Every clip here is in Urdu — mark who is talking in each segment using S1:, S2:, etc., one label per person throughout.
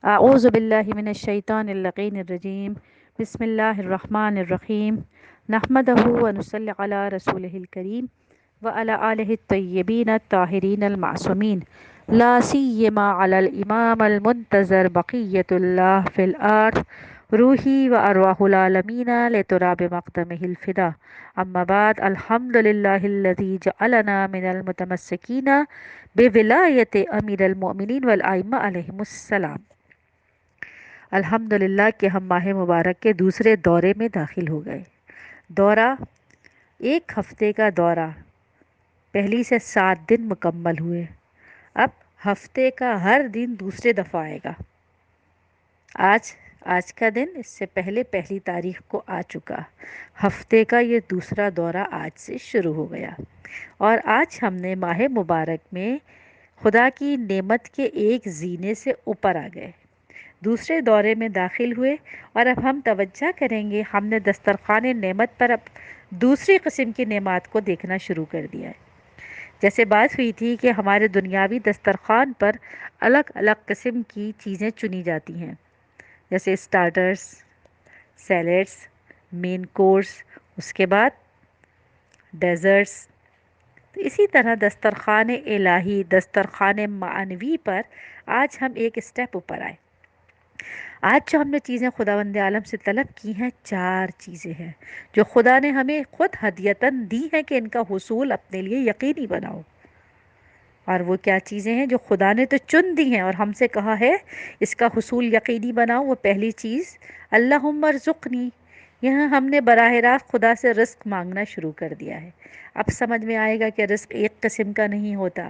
S1: اعوذ باللہ من الشیطان اللعین الرجیم بسم اللہ الرحمن الرحیم نحمدہ ونصلی علی رسولہ الکریم وعلی آلہ الطیبین الطاہرین المعصومین لا سیما علی الامام المنتظر بقیت اللہ فی الارض روحی و ارواح العالمین لتراب مقدمہ الفدا اما بعد الحمد للہ الذی جعلنا من المتمسکین بولایت امیر المؤمنین والائمہ علیہم السلام۔ الحمدللہ کہ ہم ماہ مبارک کے دوسرے دورے میں داخل ہو گئے۔ دورہ ایک ہفتے کا دورہ، پہلی سے 7 دن مکمل ہوئے۔ اب ہفتے کا ہر دن دوسرے دفعہ آئے گا۔ آج کا دن اس سے پہلے پہلی تاریخ کو آ چکا۔ ہفتے کا یہ دوسرا دورہ آج سے شروع ہو گیا، اور آج ہم نے ماہ مبارک میں خدا کی نعمت کے ایک زینے سے اوپر آ گئے، دوسرے دورے میں داخل ہوئے، اور اب ہم توجہ کریں گے، ہم نے دسترخوان نعمت پر اب دوسری قسم کی نعمات کو دیکھنا شروع کر دیا ہے۔ جیسے بات ہوئی تھی کہ ہمارے دنیاوی دسترخوان پر الگ الگ قسم کی چیزیں چنی جاتی ہیں، جیسے سٹارٹرز، سیلیڈز، مین کورس، اس کے بعد ڈیزرٹس۔ تو اسی طرح دسترخوان الہی، دسترخوان معنوی پر آج ہم ایک اسٹیپ اوپر آئے۔ آج جو ہم نے چیزیں خداوند عالم سے طلب کی ہیں، 4 چیزیں ہیں جو خدا نے ہمیں خود ہدیتاً دی ہیں کہ ان کا حصول اپنے لیے یقینی بناؤ۔ اور وہ کیا چیزیں ہیں جو خدا نے تو چن دی ہیں اور ہم سے کہا ہے اس کا حصول یقینی بناؤ؟ وہ پہلی چیز اللہم ارزقنی۔ یہاں ہم نے براہ راست خدا سے رزق مانگنا شروع کر دیا ہے۔ اب سمجھ میں آئے گا کہ رزق ایک قسم کا نہیں ہوتا۔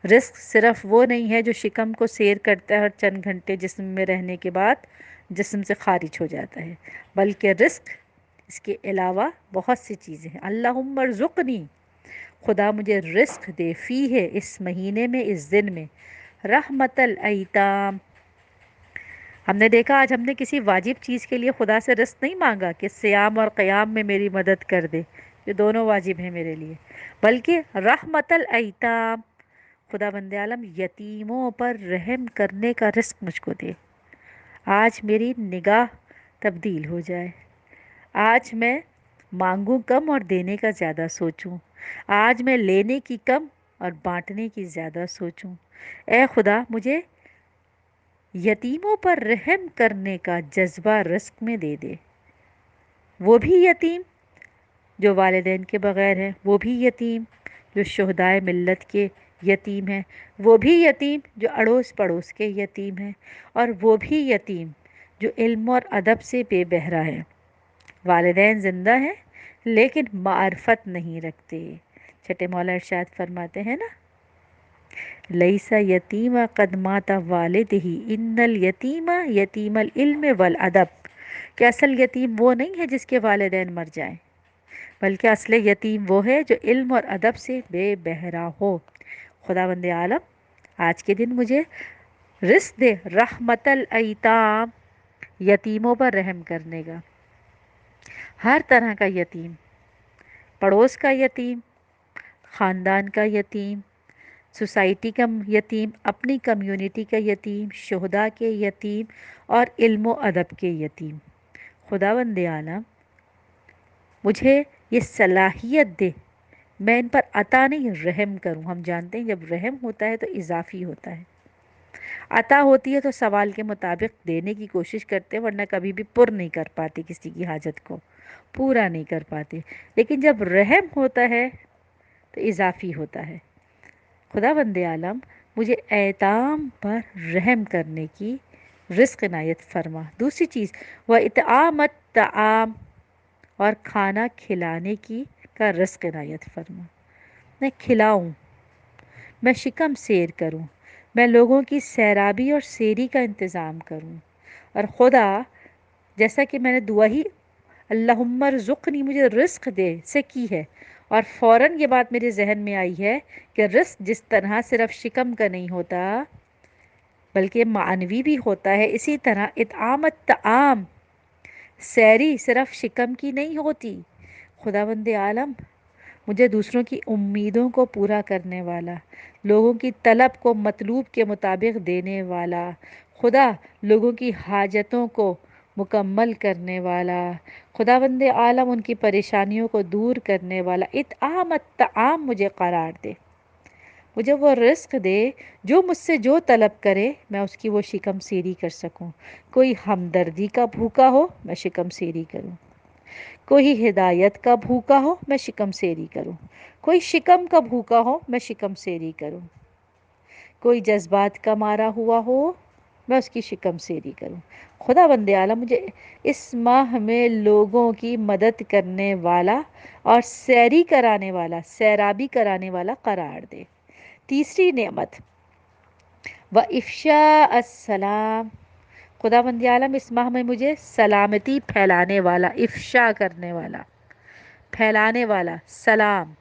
S1: رزق صرف وہ نہیں ہے جو شکم کو سیر کرتا ہے اور چند گھنٹے جسم میں رہنے کے بعد جسم سے خارج ہو جاتا ہے، بلکہ رزق اس کے علاوہ بہت سی چیزیں ہیں۔ اللہم ارزقنی، خدا مجھے رزق دے، فی ہے اس مہینے میں، اس دن میں، رحمت الایتام۔ ہم نے دیکھا آج ہم نے کسی واجب چیز کے لیے خدا سے رزق نہیں مانگا کہ سیام اور قیام میں میری مدد کر دے، یہ دونوں واجب ہیں میرے لیے، بلکہ رحمت الایتام، خدا بند عالم یتیموں پر رحم کرنے کا رزق مجھ کو دے۔ آج میری نگاہ تبدیل ہو جائے، آج میں مانگوں کم اور دینے کا زیادہ سوچوں، آج میں لینے کی کم اور بانٹنے کی زیادہ سوچوں۔ اے خدا مجھے یتیموں پر رحم کرنے کا جذبہ رزق میں دے دے، وہ بھی یتیم جو والدین کے بغیر ہیں، وہ بھی یتیم جو شہدائے ملت کے یتیم ہیں، وہ بھی یتیم جو اڑوس پڑوس کے یتیم ہیں، اور وہ بھی یتیم جو علم اور ادب سے بے بہرا ہے۔ والدین زندہ ہیں لیکن معرفت نہیں رکھتے۔ چھٹے مولا ارشاد فرماتے ہیں نا، لیسا یتیما قد مات والدہ ان الیتیما یتیم العلم والادب، کہ اصل یتیم وہ نہیں ہے جس کے والدین مر جائیں، بلکہ اصل یتیم وہ ہے جو علم اور ادب سے بے بہرا ہو۔ خداوند عالم آج کے دن مجھے رزق دے رحمت الایتام، یتیموں پر رحم کرنے کا، ہر طرح کا یتیم، پڑوس کا یتیم، خاندان کا یتیم، سوسائٹی کا یتیم، اپنی کمیونٹی کا یتیم، شہداء کے یتیم، اور علم و ادب کے یتیم۔ خداوند عالم مجھے یہ صلاحیت دے، میں ان پر عطا نہیں رحم کروں۔ ہم جانتے ہیں جب رحم ہوتا ہے تو اضافی ہوتا ہے، عطا ہوتی ہے تو سوال کے مطابق دینے کی کوشش کرتے ہیں، ورنہ کبھی بھی پر نہیں کر پاتے، کسی کی حاجت کو پورا نہیں کر پاتے، لیکن جب رحم ہوتا ہے تو اضافی ہوتا ہے۔ خدا بند عالم مجھے ایتام پر رحم کرنے کی رزق عنایت فرما۔ دوسری چیز وَإِطْعَامَ الطَّعَامِ، اور کھانا کھلانے کی کا رزق عنایت فرما۔ میں کھلاؤں، میں شکم سیر کروں، میں لوگوں کی سیرابی اور سیری کا انتظام کروں، اور خدا جیسا کہ میں نے دعا ہی اللہم ارزقنی مجھے رزق دے سے کی ہے، اور فوراً یہ بات میرے ذہن میں آئی ہے کہ رزق جس طرح صرف شکم کا نہیں ہوتا بلکہ معنوی بھی ہوتا ہے، اسی طرح اطعام الطعام، سیری صرف شکم کی نہیں ہوتی۔ خداوند عالم مجھے دوسروں کی امیدوں کو پورا کرنے والا، لوگوں کی طلب کو مطلوب کے مطابق دینے والا، خدا لوگوں کی حاجتوں کو مکمل کرنے والا، خداوند عالم ان کی پریشانیوں کو دور کرنے والا، اطعام الطعام مجھے قرار دے، مجھے وہ رزق دے جو مجھ سے جو طلب کرے میں اس کی وہ شکم سیری کر سکوں۔ کوئی ہمدردی کا بھوکا ہو میں شکم سیری کروں، کوئی ہدایت کا بھوکا ہو میں شکم سیری کروں، کوئی شکم کا بھوکا ہو میں شکم سیری کروں، کوئی جذبات کا مارا ہوا ہو میں اس کی شکم سیری کروں۔ خدا بند عالم مجھے اس ماہ میں لوگوں کی مدد کرنے والا اور سیری کرانے والا، سیرابی کرانے والا قرار دے۔ تیسری نعمت و افشاء السلام، خدا بند عالم اس ماہ میں مجھے سلامتی پھیلانے والا، افشا کرنے والا، پھیلانے والا، سلام،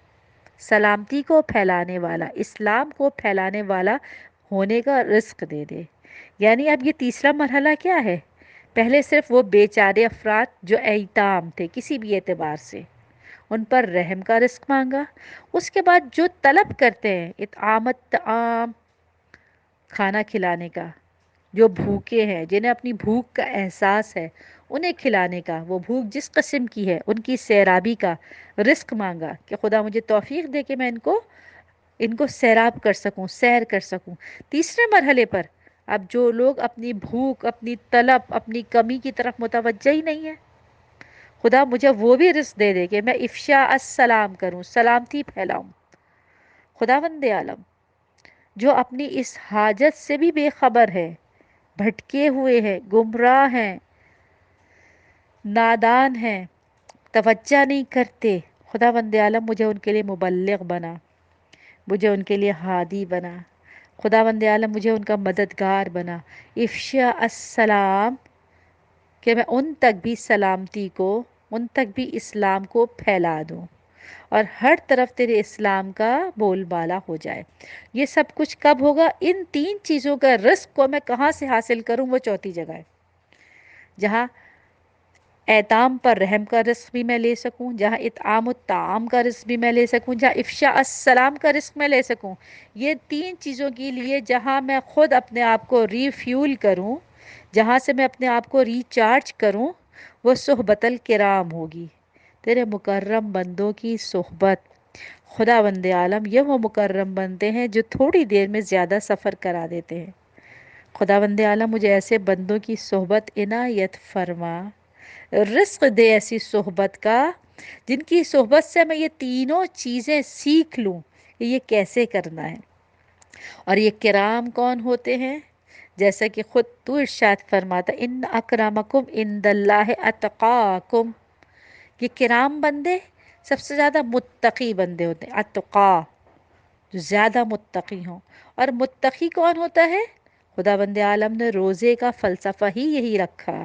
S1: سلامتی کو پھیلانے والا، اسلام کو پھیلانے والا ہونے کا رزق دے دے۔ یعنی اب یہ تیسرا مرحلہ کیا ہے؟ پہلے صرف وہ بیچارے افراد جو ایتام تھے کسی بھی اعتبار سے، ان پر رحم کا رزق مانگا۔ اس کے بعد جو طلب کرتے ہیں اطعام الطعام، کھانا کھلانے کا، جو بھوکے ہیں جنہیں اپنی بھوک کا احساس ہے انہیں کھلانے کا، وہ بھوک جس قسم کی ہے ان کی سیرابی کا رزق مانگا کہ خدا مجھے توفیق دے کہ میں ان کو سیراب کر سکوں، سیر کر سکوں۔ تیسرے مرحلے پر اب جو لوگ اپنی بھوک، اپنی طلب، اپنی کمی کی طرف متوجہ ہی نہیں ہے، خدا مجھے وہ بھی رزق دے دے کہ میں افشاء السلام کروں، سلامتی پھیلاؤں۔ خداوند عالم جو اپنی اس حاجت سے بھی بے خبر ہے، بھٹکے ہوئے ہیں، گمراہ ہیں، نادان ہیں، توجہ نہیں کرتے، خداوند عالم مجھے ان کے لیے مبلغ بنا، مجھے ان کے لیے ہادی بنا، خداوند عالم مجھے ان کا مددگار بنا۔ افشاء السلام کہ میں ان تک بھی سلامتی کو، ان تک بھی اسلام کو پھیلا دوں اور ہر طرف تیرے اسلام کا بول بالا ہو جائے۔ یہ سب کچھ کب ہوگا؟ ان تین چیزوں کا رزق کو میں کہاں سے حاصل کروں؟ وہ چوتھی جگہ ہے جہاں ایتام پر رحم کا رزق بھی میں لے سکوں، جہاں اطعام الطعام کا رزق بھی میں لے سکوں، جہاں افشاء السلام کا رزق میں لے سکوں۔ یہ تین چیزوں کے لیے جہاں میں خود اپنے آپ کو ری فیول کروں، جہاں سے میں اپنے آپ کو ریچارج کروں، وہ صحبت الکرام ہوگی، تیرے مکرم بندوں کی صحبت۔ خداوند عالم یہ وہ مکرم بندے ہیں جو تھوڑی دیر میں زیادہ سفر کرا دیتے ہیں۔ خداوند عالم مجھے ایسے بندوں کی صحبت عنایت فرما، رزق دے ایسی صحبت کا جن کی صحبت سے میں یہ تینوں چیزیں سیکھ لوں کہ یہ کیسے کرنا ہے۔ اور یہ کرام کون ہوتے ہیں؟ جیسا کہ خود تو ارشاد فرماتا ان اکرمکم عند اللہ اتقاکم، یہ کرام بندے سب سے زیادہ متقی بندے ہوتے ہیں، اتقا جو زیادہ متقی ہوں۔ اور متقی کون ہوتا ہے؟ خداوند عالم نے روزے کا فلسفہ ہی یہی رکھا،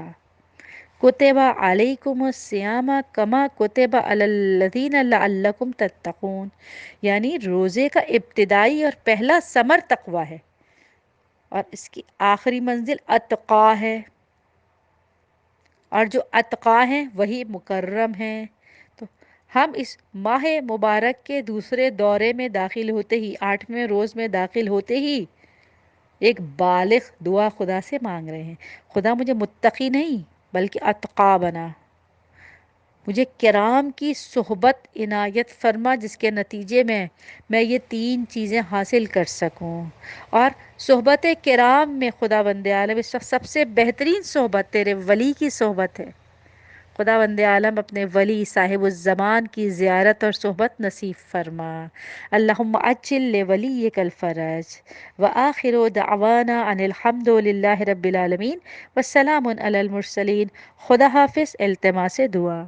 S1: کتب علیکم الصیام کما کتب علی الذین لعلکم تتقون، یعنی روزے کا ابتدائی اور پہلا ثمر تقوی ہے اور اس کی آخری منزل اتقا ہے، اور جو اتقا ہیں وہی مکرم ہیں۔ تو ہم اس ماہ مبارک کے دوسرے دورے میں داخل ہوتے ہی، 8ویں روز میں داخل ہوتے ہی ایک بالغ دعا خدا سے مانگ رہے ہیں، خدا مجھے متقی نہیں بلکہ اتقا بنا، مجھے کرام کی صحبت عنایت فرما جس کے نتیجے میں یہ تین چیزیں حاصل کر سکوں۔ اور صحبت کرام میں خدا بند عالم اس وقت سب سے بہترین صحبت تیرے ولی کی صحبت ہے۔ خدا بند عالم اپنے ولی صاحب الزمان کی زیارت اور صحبت نصیب فرما۔ اللہم عجل لولیک الفرج وآخر دعوانا ان الحمد للہ رب العالمین والسلام علی المرسلین۔ خدا حافظ، التماس دعا۔